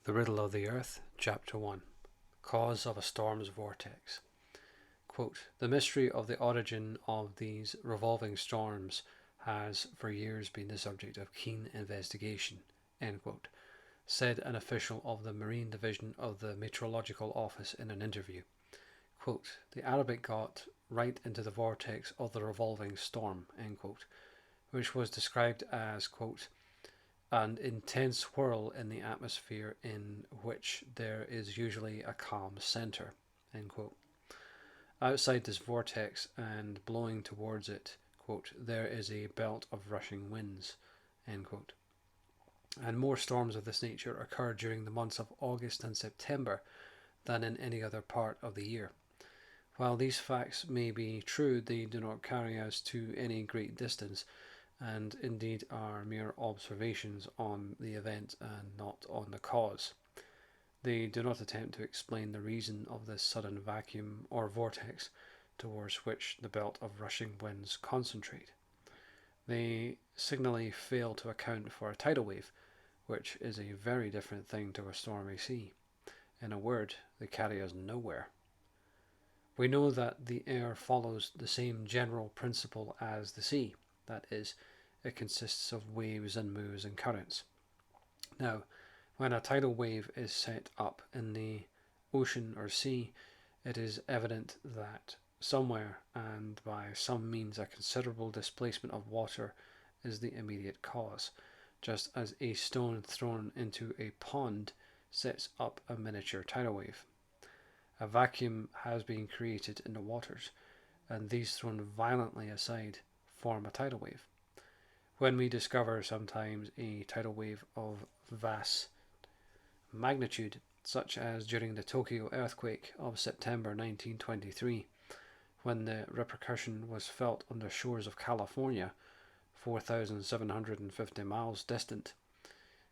The Riddle of the Earth, Chapter 1. Cause of a Storm's Vortex. Quote, the mystery of the origin of these revolving storms has for years been the subject of keen investigation, end quote, said an official of the Marine Division of the Meteorological Office in an interview. Quote, the Arabic got right into the vortex of the revolving storm, end quote, which was described as, quote, an intense whirl in the atmosphere in which there is usually a calm centre, end quote. Outside this vortex and blowing towards it, quote, there is a belt of rushing winds, end quote. And more storms of this nature occur during the months of August and September than in any other part of the year. While these facts may be true, they do not carry us to any great distance, and indeed are mere observations on the event and not on the cause. They do not attempt to explain the reason of this sudden vacuum or vortex towards which the belt of rushing winds concentrate. They signally fail to account for a tidal wave, which is a very different thing to a stormy sea. In a word, they carry us nowhere. We know that the air follows the same general principle as the sea, that is, it consists of waves and moves and currents. Now, when a tidal wave is set up in the ocean or sea, it is evident that somewhere and by some means a considerable displacement of water is the immediate cause, just as a stone thrown into a pond sets up a miniature tidal wave. A vacuum has been created in the waters, and these thrown violently aside form a tidal wave. When we discover sometimes a tidal wave of vast magnitude, such as during the Tokyo earthquake of September 1923, when the repercussion was felt on the shores of California, 4,750 miles distant,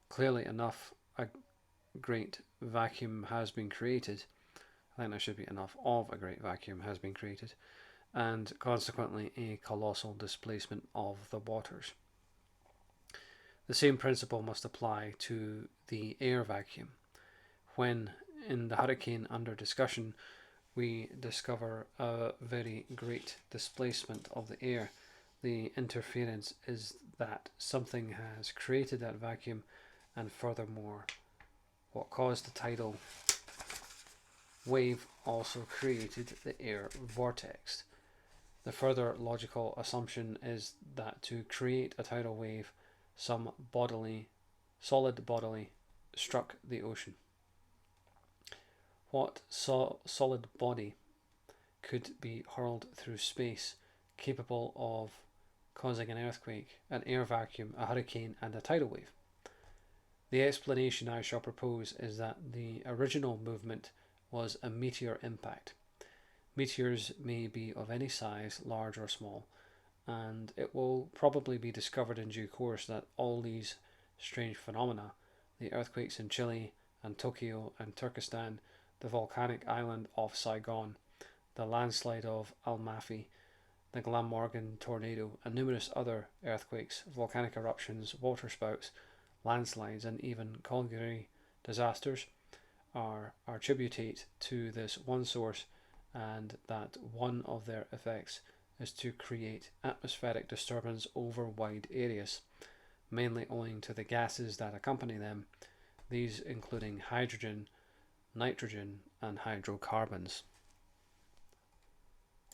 clearly enough a great vacuum has been created. I think there should be enough of a great vacuum has been created, and consequently a colossal displacement of the waters. The same principle must apply to the air vacuum. When, in the hurricane under discussion, we discover a very great displacement of the air, the interference is that something has created that vacuum, and furthermore, what caused the tidal wave also created the air vortex. The further logical assumption is that to create a tidal wave, some solid bodily struck the ocean. What solid body could be hurled through space, capable of causing an earthquake, an air vacuum, a hurricane, and a tidal wave? The explanation I shall propose is that the original movement was a meteor impact. Meteors may be of any size, large or small, and it will probably be discovered in due course that all these strange phenomena, the earthquakes in Chile and Tokyo and Turkestan, the volcanic island off Saigon, the landslide of Almaty, the Glamorgan tornado, and numerous other earthquakes, volcanic eruptions, waterspouts, landslides, and even colliery disasters are attributed to this one source, and that one of their effects is to create atmospheric disturbance over wide areas, mainly owing to the gases that accompany them, these including hydrogen, nitrogen, and hydrocarbons.